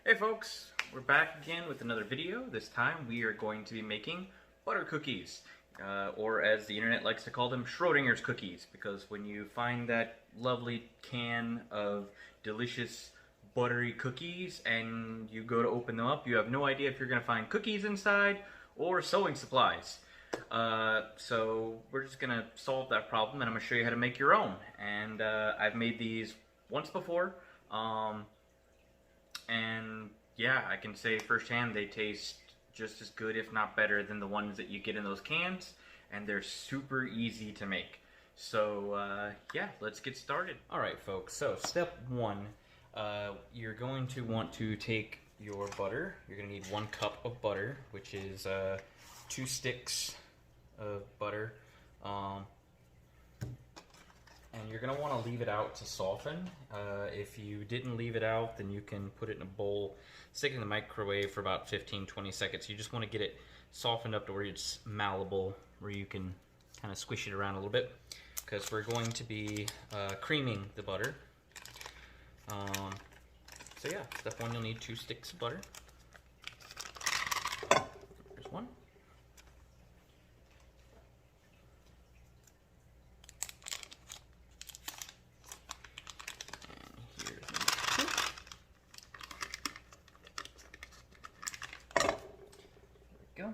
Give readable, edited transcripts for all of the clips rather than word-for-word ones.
Hey folks, we're back again with another video. This time we are going to be making butter cookies, or as the internet likes to call them, Schrodinger's cookies, because when you find that lovely can of delicious buttery cookies and you go to open them up, you have no idea if you're going to find cookies inside or sewing supplies. So we're just going to solve that problem, and I'm going to show you how to make your own. And I've made these once before. And yeah, I can say firsthand they taste just as good, if not better, than the ones that you get in those cans, and they're super easy to make. So yeah, let's get started. Alright folks, so step one, you're going to want to take your butter. You're going to need 1 cup of butter, which is 2 sticks of butter. And you're going to want to leave it out to soften. If you didn't leave it out, then you can put it in a bowl, stick it in the microwave for about 15-20 seconds. You just want to get it softened up to where it's malleable, where you can kind of squish it around a little bit, because we're going to be creaming the butter. So yeah, step one, you'll need 2 sticks of butter. There's 1. Go.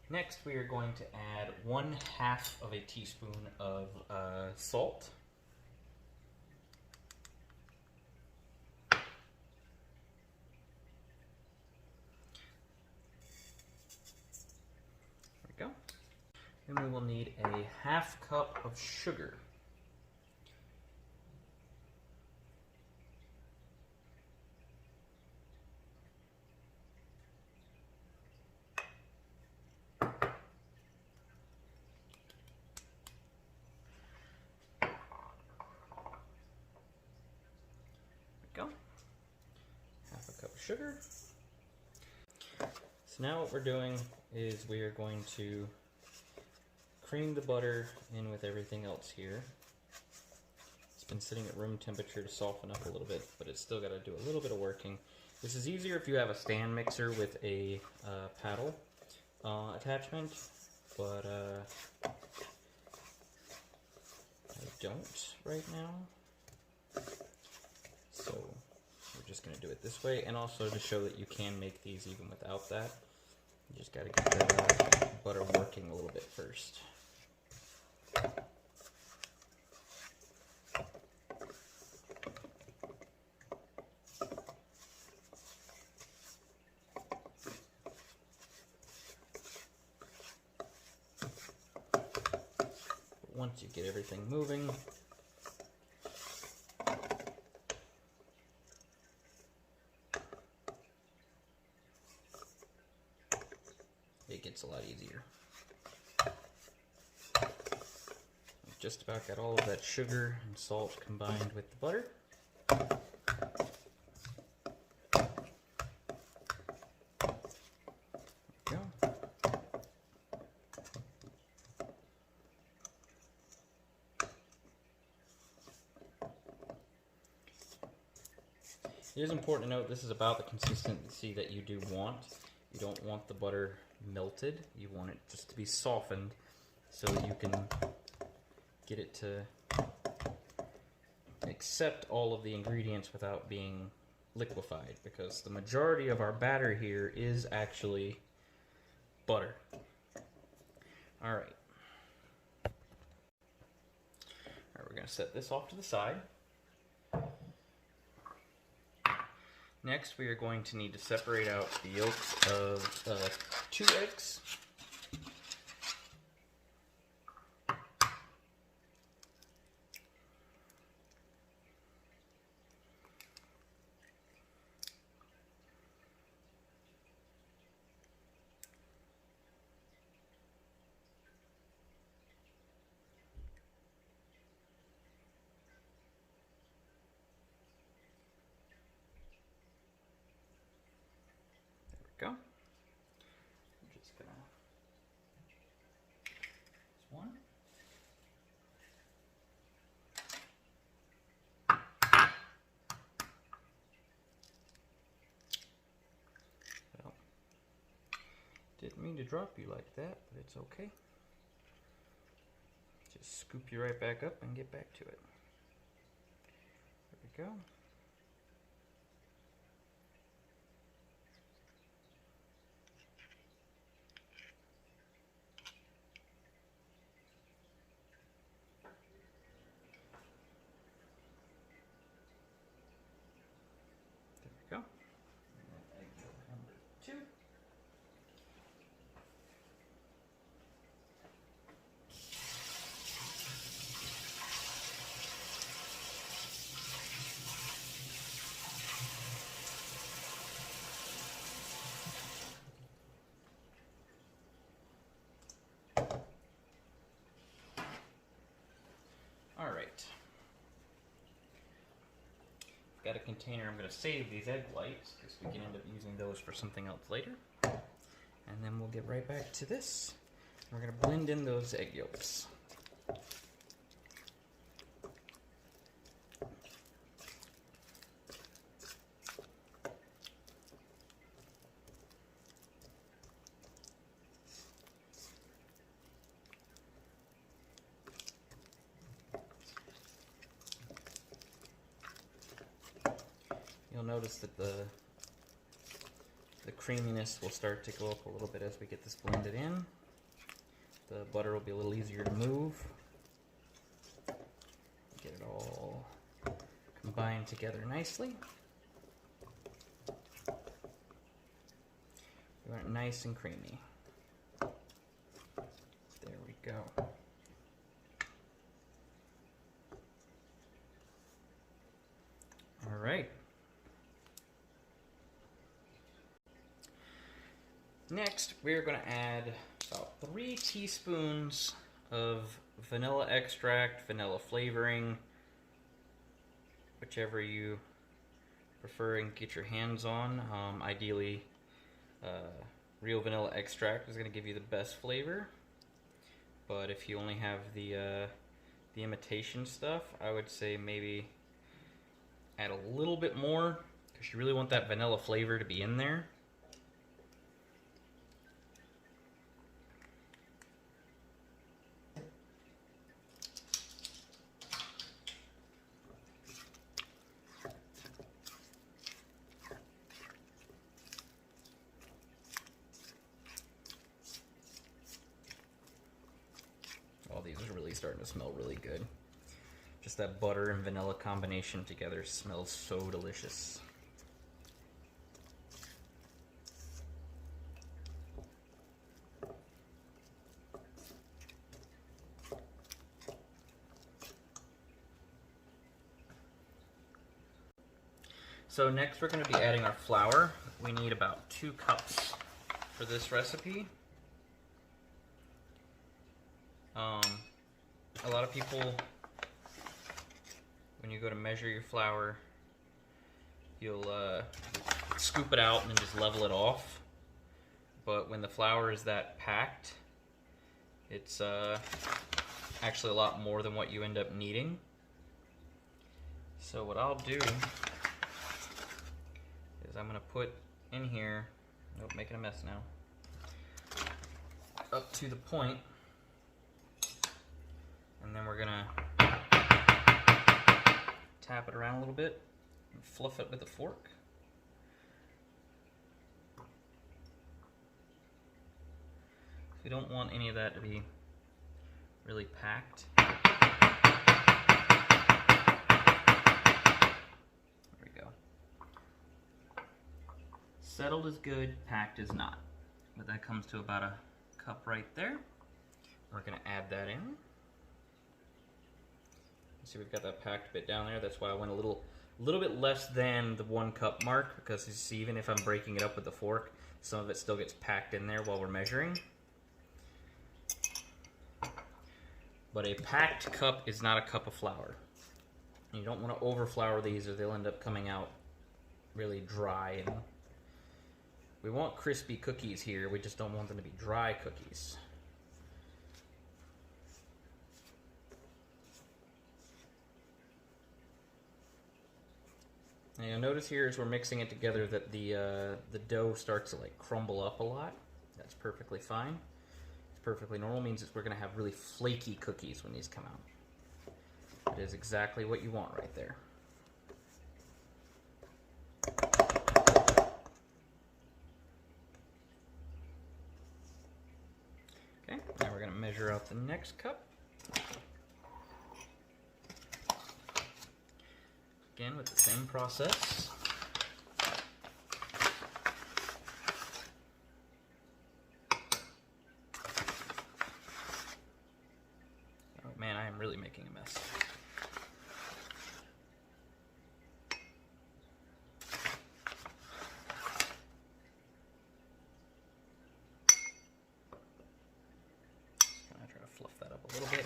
Next, we are going to add 1/2 of a teaspoon of salt. There we go. Then we will need a 1/2 cup of sugar. Go. 1/2 cup of sugar. So now what we're doing is we are going to cream the butter in with everything else here. It's been sitting at room temperature to soften up a little bit, but it's still got to do a little bit of working. This is easier if you have a stand mixer with a paddle attachment, but I don't right now. So we're just going to do it this way, and also to show that you can make these even without that. You just got to get the butter working a little bit first. Once you get everything moving, it gets a lot easier. We've just about got all of that sugar and salt combined with the butter. There we go. It is important to note this is about the consistency that you do want. You don't want the butter melted. You want it just to be softened so that you can get it to accept all of the ingredients without being liquefied, because the majority of our batter here is actually butter. Alright. Alright, we're going to set this off to the side. Next, we are going to need to separate out the yolks of 2 eggs. Go. I'm just gonna. There's 1. Didn't mean to drop you like that, but it's okay. Just scoop you right back up and get back to it. There we go. There we go. And egg yolk number 2. Alright. Got a container. I'm going to save these egg whites because we can end up using those for something else later. And then we'll get right back to this. We're going to blend in those egg yolks. You'll notice that the creaminess will start to go up a little bit as we get this blended in. The butter will be a little easier to move. Get it all combined together nicely. We want it nice and creamy. There we go. All right. Next, we're going to add about 3 teaspoons of vanilla extract, vanilla flavoring, whichever you prefer and get your hands on. Ideally, real vanilla extract is going to give you the best flavor, but if you only have the imitation stuff, I would say maybe add a little bit more because you really want that vanilla flavor to be in there. These are really starting to smell really good. Just that butter and vanilla combination together smells so delicious. So next we're going to be adding our flour. We need about 2 cups for this recipe. A lot of people, when you go to measure your flour, you'll scoop it out and then just level it off. But when the flour is that packed, it's actually a lot more than what you end up needing. So what I'll do is I'm going to put in here, nope, making a mess now, up to the point. And then we're gonna tap it around a little bit and fluff it with a fork. We don't want any of that to be really packed. There we go. Settled is good, packed is not. But that comes to about a cup right there. We're gonna add that in. See, we've got that packed bit down there. That's why I went a little bit less than the 1 cup mark, because you see, even if I'm breaking it up with the fork, some of it still gets packed in there while we're measuring. But a packed cup is not a cup of flour. You don't want to overflour these or they'll end up coming out really dry. And we want crispy cookies here, we just don't want them to be dry cookies. And you'll notice here as we're mixing it together that the dough starts to like crumble up a lot That's perfectly fine. It's perfectly normal. It means that we're going to have really flaky cookies when these come out. It is exactly what you want right there. Okay, now we're going to measure out the next cup. Again, with the same process. Oh man, I am really making a mess. Just gonna try to fluff that up a little bit.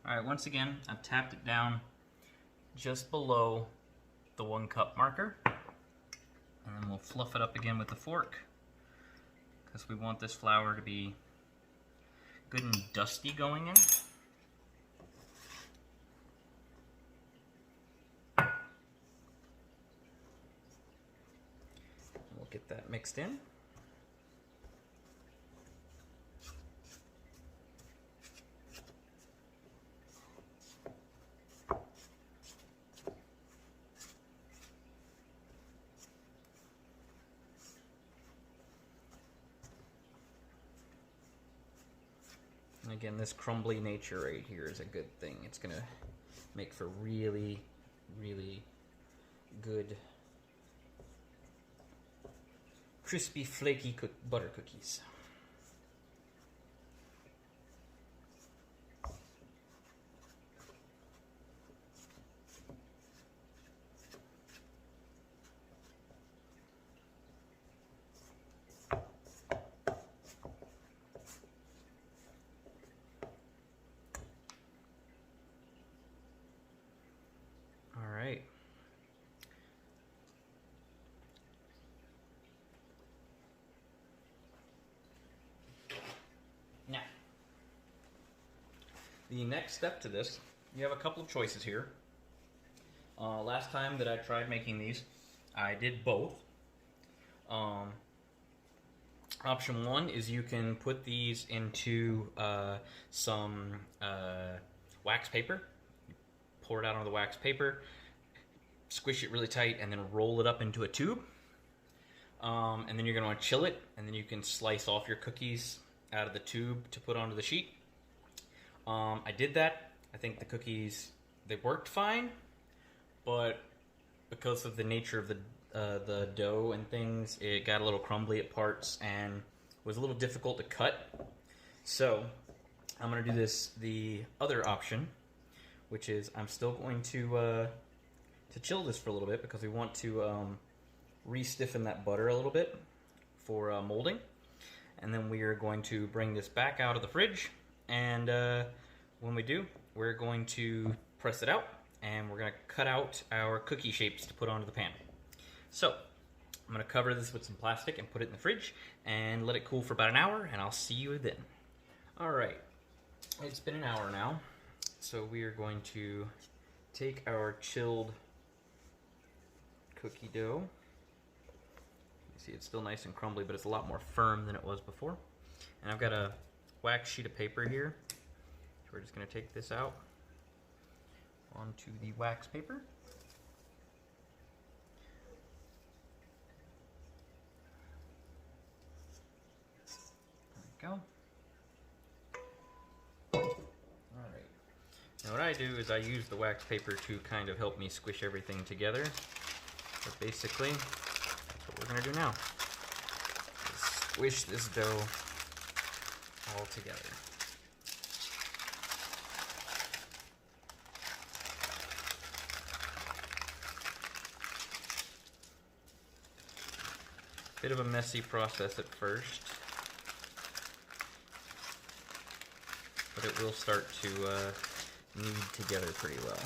Alright, once again, I've tapped it down just below the 1 cup marker. And then we'll fluff it up again with the fork, because we want this flour to be good and dusty going in. We'll get that mixed in. And again, this crumbly nature right here is a good thing. It's gonna make for really, really good, crispy, flaky butter cookies. Now, the next step to this, you have a couple of choices here. Last time that I tried making these, I did both. Option 1 is you can put these into some wax paper. You pour it out on the wax paper, squish it really tight, and then roll it up into a tube. And then you're going to want to chill it, and then you can slice off your cookies out of the tube to put onto the sheet. I did that. I think the cookies, they worked fine, but because of the nature of the dough and things, it got a little crumbly at parts and was a little difficult to cut. So I'm going to do this the other option, which is I'm still going to chill this for a little bit, because we want to re-stiffen that butter a little bit for molding. And then we are going to bring this back out of the fridge, and when we do, we're going to press it out, and we're going to cut out our cookie shapes to put onto the pan. So I'm going to cover this with some plastic and put it in the fridge and let it cool for about an hour, and I'll see you then. Alright, it's been an hour now, so we are going to take our chilled cookie dough. See, it's still nice and crumbly, but it's a lot more firm than it was before. And I've got a wax sheet of paper here. So we're just going to take this out onto the wax paper. There we go. Alright. Now what I do is I use the wax paper to kind of help me squish everything together. But basically, what we're going to do now is squish this dough all together. Bit of a messy process at first, but it will start to knead together pretty well.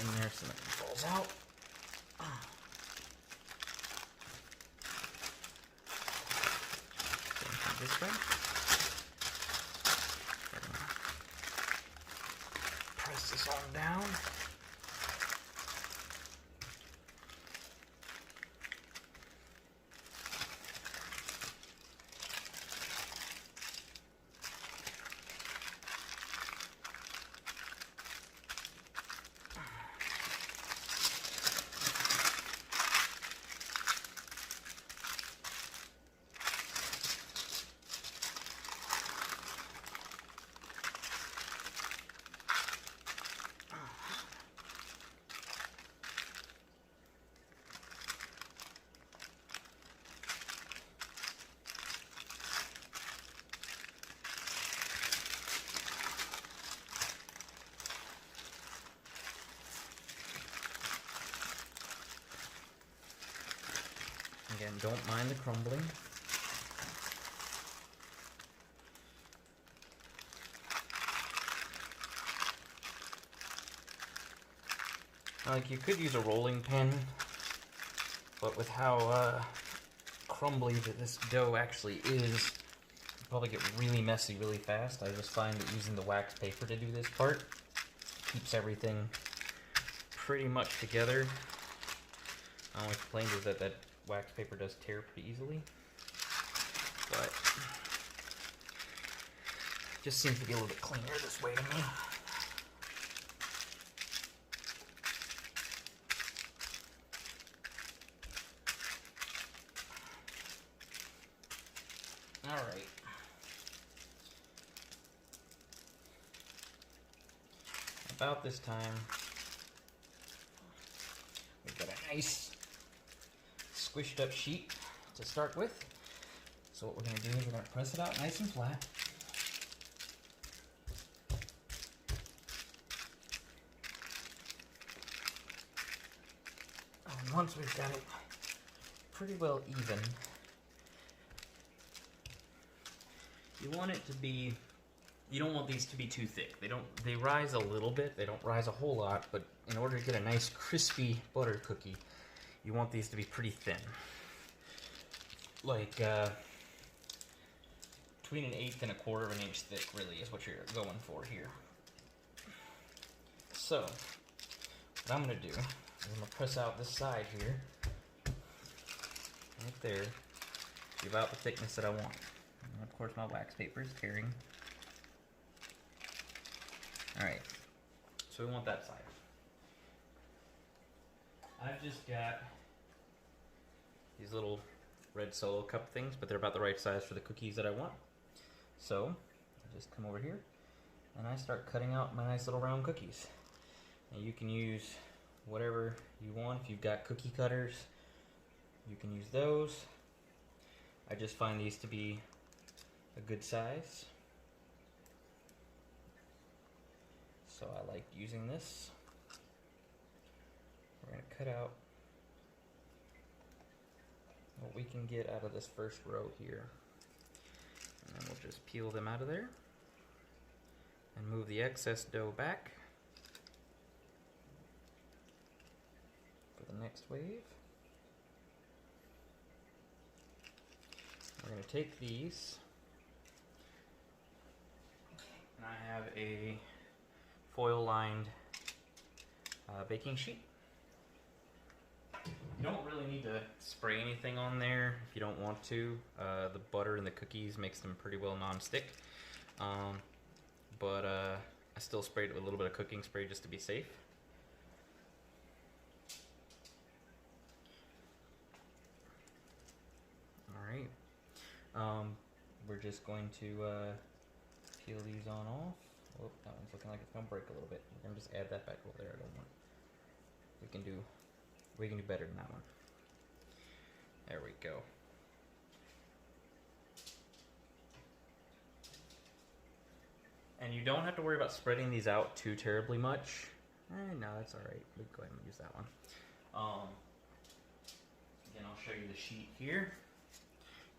in there so nothing falls out. Same thing this way. Press this on down. Again, don't mind the crumbling. Like, you could use a rolling pin, but with how crumbly that this dough actually is, it'll probably get really messy really fast. I just find that using the wax paper to do this part keeps everything pretty much together. My only complaint is that that wax paper does tear pretty easily, but it just seems to be a little bit cleaner this way to me. Alright. About this time, we've got a nice squished up sheet to start with. So what we're going to do is we're going to press it out nice and flat. And once we've got it pretty well even, you want it to be, you don't want these to be too thick. They rise a little bit, they don't rise a whole lot, but in order to get a nice crispy butter cookie, you want these to be pretty thin. Like, between 1/8 and 1/4 of an inch thick really is what you're going for here. So, what I'm going to do is I'm going to press out this side here, right there, to about the thickness that I want. And of course my wax paper is tearing. Alright, so we want that side. I've just got these little red Solo cup things, but they're about the right size for the cookies that I want. So, I just come over here and I start cutting out my nice little round cookies. And you can use whatever you want. If you've got cookie cutters, you can use those. I just find these to be a good size. So I like using this. We're going to cut out what we can get out of this first row here. And then we'll just peel them out of there and move the excess dough back for the next wave. We're going to take these, and I have a foil lined baking sheet. You don't really need to spray anything on there if you don't want to. The butter and the cookies makes them pretty well non-stick. But I still sprayed it with a little bit of cooking spray just to be safe. Alright. We're just going to peel these on off. Oh, that one's looking like it's going to break a little bit. We're going to just add that back over there. I don't want. We can do better than that one. There we go. And you don't have to worry about spreading these out too terribly much. No, that's all right. We can go ahead and use that one. Again, I'll show you the sheet here.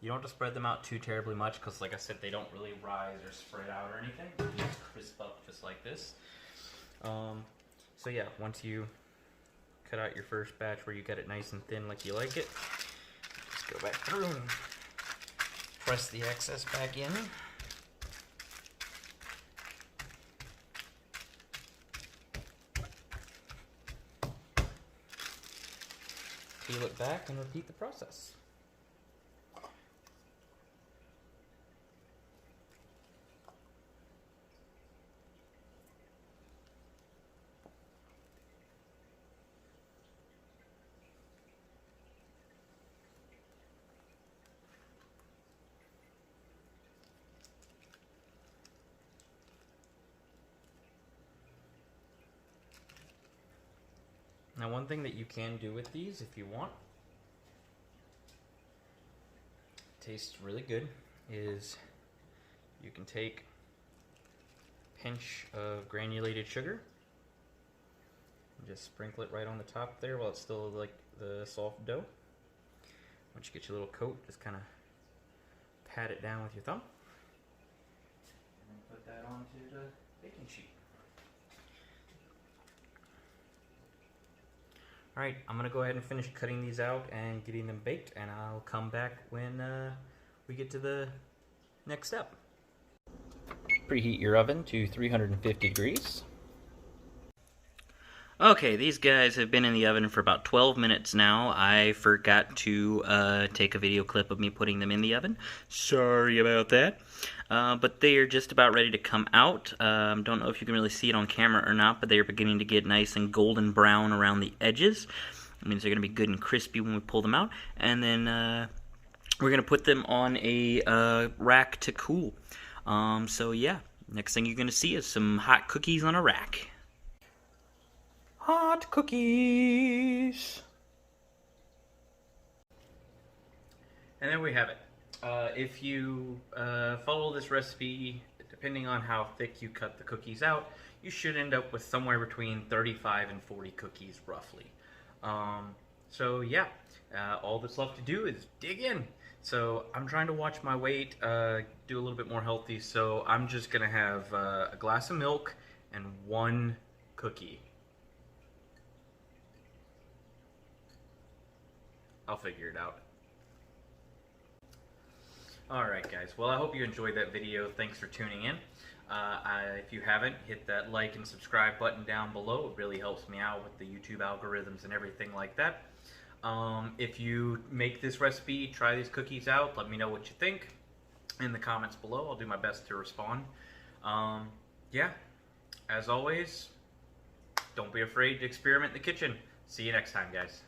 You don't have to spread them out too terribly much because, like I said, they don't really rise or spread out or anything. They just crisp up just like this. So yeah, once you cut out your first batch where you get it nice and thin like you like it, just go back through and press the excess back in. Peel it back and repeat the process. Now, one thing that you can do with these, if you want, tastes really good, is you can take a pinch of granulated sugar and just sprinkle it right on the top there while it's still like the soft dough. Once you get your little coat, just kind of pat it down with your thumb and then put that onto the baking sheet. Alright, I'm going to go ahead and finish cutting these out and getting them baked, and I'll come back when we get to the next step. Preheat your oven to 350 degrees. Okay, these guys have been in the oven for about 12 minutes now. I forgot to take a video clip of me putting them in the oven. Sorry about that. But they are just about ready to come out. Don't know if you can really see it on camera or not, but they are beginning to get nice and golden brown around the edges. It means they're going to be good and crispy when we pull them out. And then we're going to put them on a rack to cool. So yeah, next thing you're going to see is some hot cookies on a rack. Hot cookies! And there we have it. If you follow this recipe, depending on how thick you cut the cookies out, you should end up with somewhere between 35 and 40 cookies, roughly. So yeah, all that's left to do is dig in. So I'm trying to watch my weight, do a little bit more healthy, so I'm just going to have a glass of milk and one cookie. I'll figure it out. Alright guys, well I hope you enjoyed that video. Thanks for tuning in. If you haven't, hit that like and subscribe button down below. It really helps me out with the YouTube algorithms and everything like that. If you make this recipe, try these cookies out, let me know what you think in the comments below. I'll do my best to respond. Yeah, as always, don't be afraid to experiment in the kitchen. See you next time, guys.